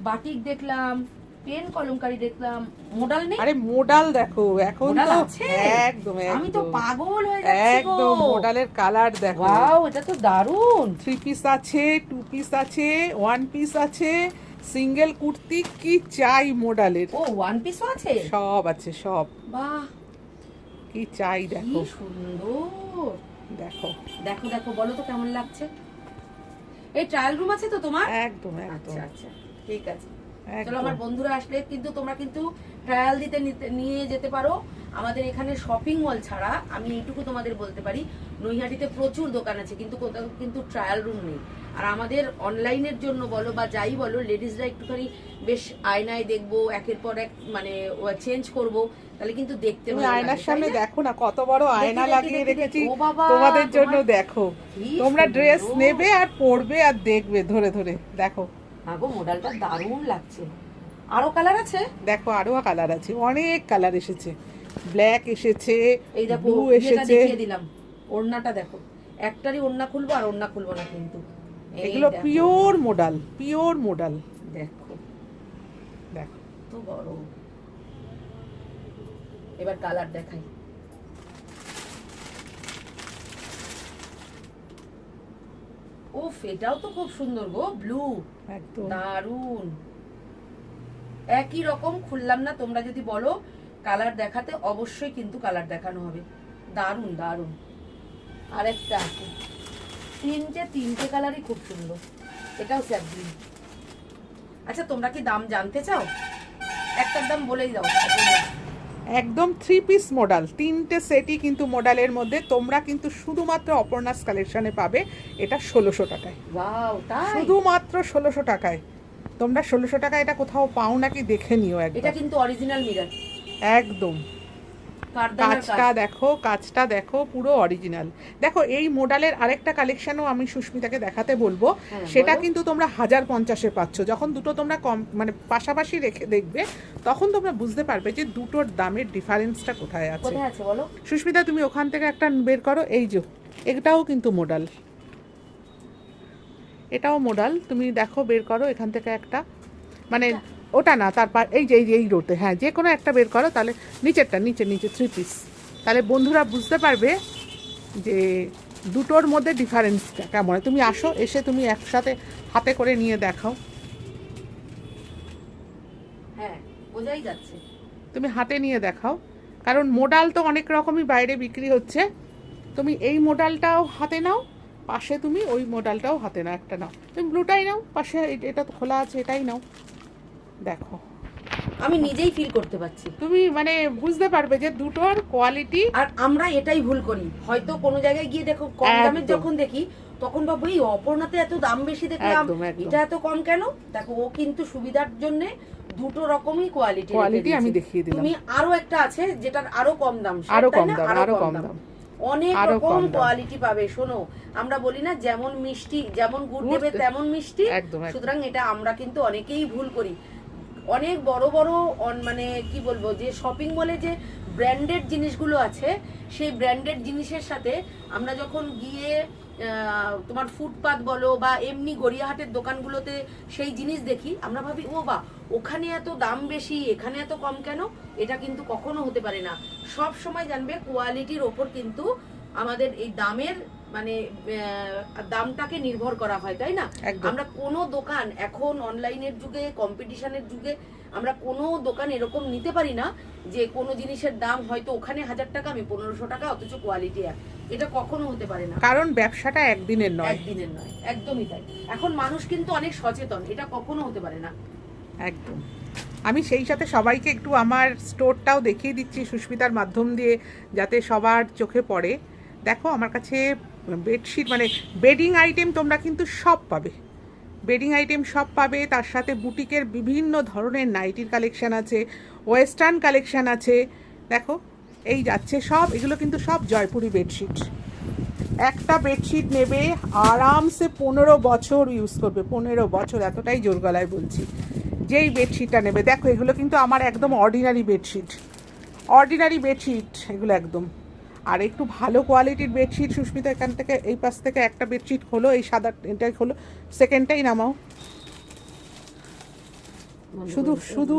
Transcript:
Batik দেখলাম, pen kalamkari দেখলাম, modal নেই? আরে মোডাল দেখো এখন মোডাল তো আছে? একদম আমি তো একদম পাগল হয়ে যাচ্ছি গো। একদম মোডালের কালার দেখো। ওয়াও, এটা তো দারুণ। 3 পিস আছে, 2 পিস আছে, 1 পিস আছে, সিঙ্গেল কুর্তি, কি চাই মোডালের। ও, ওয়ান পিসও আছে? সব আছে সব। বাহ, কি চাই কি দেখো। সুন্দর। দেখো দেখো দেখো, বলো তো কেমন লাগছে। এই ট্রায়াল রুম আছে তো তোমার? একদম একদম আচ্ছা আচ্ছা, ঠিক আছে। চলো, একদম। আমার বন্ধুরা আসলে কিন্তু তোমরা কিন্তু ট্রায়াল দিতে নিয়ে যেতে পারো। আমাদের এখানে শপিং মল ছাড়া আমি এইটুকু তোমাদের বলতে পারি, নৈহাটিতে প্রচুর দোকান আছে, কিন্তু কোথাও কিন্তু ট্রায়াল রুম নেই। আর আমাদের অনলাইনের জন্য বলো বা যাই বলো, লেডিসরা একটুখানি বেশ আয়নায় দেখবো, একের পর এক মানে চেঞ্জ করব, তাহলে কিন্তু দেখতে তুমি ভালো লাগে, আয়নার তাই সামনে না? দেখো না কত বড় আয়না দেখি, লাগিয়ে দেখি, রেখেছি ও বাবা, তোমাদের জন্য। তোমার দেখো কি তোমরা ড্রেস সুন্দর। নেবে আর পরবে আর দেখবে ধরে ধরে। দেখো হ্যাঁ গো, মডেলটা দারুণ লাগছে। আরো কালার আছে? দেখো আরো কালার আছে, অনেক কালার এসেছে। ব্ল্যাক এসেছে, এই দেখো, ব্লু এটা এসেছে। দেখিয়ে দিলাম। ওড়নাটা দেখো, একটারই ওড়না খুলবো আর ওড়না খুলবো না কিন্তু। এই এগুলো দেখো, পিওর মোডাল, পিওর মোডাল। দেখো দেখো তো বড়। এবার কালার দেখাই। উফ, এটাও তো খুব সুন্দর গো, ব্লু, একদম দারুন। একই রকম খুললাম না, তোমরা যদি বলো কালার দেখাতে, অবশ্যই কিন্তু কালার দেখানো হবে। দারুন দারুন। আরেকটা আছে, তিনটে কালারই খুব সুন্দর। এটাও স্যাপ গ্রিন। আচ্ছা, তোমরা কি দাম জানতে চাও? একটার দাম বলেই দাও। একদম 3 পিস মডেল, 3টে সেটই কিন্তু মডেলের মধ্যে। তোমরা কিন্তু শুধুমাত্র অপর্ণাস কালেকশনে পাবে এটা 1600 টাকায়। ওয়াও, তাই? শুধুমাত্র 1600 টাকায়। তোমরা 1600 টাকায় এটা কোথাও পাও নাকি দেখে নিও এটা একবার। কিন্তু অরিজিনাল মিরর। একদম। কারদানার কাজ। কাজটা দেখো, কাজটা দেখো, পুরো অরিজিনাল। দেখো এই মডেলের আরেকটা কালেকশনও আমি সুস্মিতাকে দেখাতে বলবো। হ্যাঁ, সেটা বলো। কিন্তু তোমরা 1050-এ পাচ্ছ। যখন দুটো তোমরা কম মানে পাশাপাশি রেখে দেখবে, তখন তোমরা বুঝতে পারবে যে দুটোর দামের ডিফারেন্সটা কোথায় আছে। কোথায় আছে বলো? সুস্মিতা তুমি ওখান থেকে একটা বের করো। এই যে এটাও কিন্তু মডেল, এটাও মডেল। তুমি দেখো বের করো এখান থেকে একটা, মানে ওটা না, তারপর এই রোতে, হ্যাঁ যে কোনো একটা বের করো, তাহলে নিচেরটা, নিচে 3 পিস, তাহলে বন্ধুরা বুঝতে পারবে যে দুটোর মধ্যে ডিফারেন্সটা কেমন। তুমি আসো, এসে তুমি একসাথে হাতে করে নিয়ে দেখাও। হ্যাঁ, বোঝাই যাচ্ছে। তুমি হাতে নিয়ে দেখাও, কারণ মোডাল তো অনেক রকমই বাইরে বিক্রি হচ্ছে। তুমি এই মোডালটাও হাতে নাও, পাশে তুমি ওই মোডালটাও হাতে নাও, একটা নাও। তুমি ব্লুটাই নাও, পাশে এটা তো খোলা আছে, এটাই নাও। দেখো আমি নিজেই ফিল করতে পারছি। তুমি মানে বুঝতে পারবে যে দুটোর কোয়ালিটি। আর আমরা এটাই ভুল করি, হয়তো কোনো জায়গায় গিয়ে দেখো কম দামের একদম। যখন দেখি, তখন ভাবো এই অপর্ণাতে এত দাম বেশি দেখলাম, একদম, একদম। এটা এত কম কেন। দেখো, ও কিন্তু সুবিধার জন্য দুটো রকমই কোয়ালিটি আমি দেখিয়ে দিলাম। তুমি আরো একটা আছে যেটার আরো কম দাম, আরো তাই কম না? দাম, আরো কম দাম, অনেক আরো রকম কম দাম। কোয়ালিটি পাবে। শোনো, আমরা বলি না যেমন মিষ্টি, যেমন গুড় গুড় দেবে তেমন মিষ্টি। একদম, একদম। সুতরাং এটা আমরা কিন্তু অনেকেই ভুল করি। অনেক বড় বড় মানে কি বলবো, যে শপিং মলে যে ব্র্যান্ডেড জিনিসগুলো আছে, সেই ব্র্যান্ডেড জিনিসের সাথে আমরা যখন গিয়ে তোমার ফুটপাত বলো বা এমনি গড়িয়াহাটের দোকানগুলোতে সেই জিনিস দেখি, আমরা ভাবি ও বা ওখানে এত দাম বেশি, এখানে এত কম কেন। এটা কিন্তু কখনো হতে পারে না। সব সময় জানবে কোয়ালিটির ওপর কিন্তু আমাদের এই দামের মানে দামটাকে নির্ভর করা হয়, তাই না? একদম। আমরা কোনো দোকান এখন অনলাইনের যুগে, কম্পিটিশনের যুগে, আমরা কোনো দোকান এরকম নিতে পারি না যে কোনো জিনিসের দাম হয়তো ওখানে 1000 টাকা, আমি 1500 টাকা, অথচ কোয়ালিটি এক। এটা কখনো হতে পারে না, কারণ ব্যবসাটা একদিনের নয়। একদিনের নয়, একদমই তাই। এখন মানুষ কিন্তু অনেক সচেতন, এটা কখনো হতে পারে না। একদম। আমি সেই সাথে সবাইকে একটু আমার স্টোরটাও দেখিয়ে দিচ্ছি সুস্মিতার মাধ্যম দিয়ে, যাতে সবার চোখে পড়ে। দেখো আমার কাছে বেডশিট মানে বেডিং আইটেম তোমরা কিন্তু সব পাবে, বেডিং আইটেম সব পাবে। তার সাথে বুটিকের বিভিন্ন ধরনের নাইটির কালেকশান আছে, ওয়েস্টার্ন কালেকশান আছে। দেখো এই যাচ্ছে সব, এগুলো কিন্তু সব জয়পুরি বেডশিট। একটা বেডশিট নেবে আরামসে 15 বছর ইউজ করবে, 15 বছর, এতটাই জোর গলায় বলছি। যেই বেডশিটটা নেবে, দেখো এগুলো কিন্তু আমার একদম অর্ডিনারি বেডশিট, অর্ডিনারি বেডশিট এগুলো একদম। আর একটু ভালো কোয়ালিটির বেডশিট, সুস্মিতা এখান থেকে এই পাশ থেকে একটা বেডশিট খোলো, এই সাদা এটাই খোলো, সেকেন্ডটাই নামাও। শুধু শুধু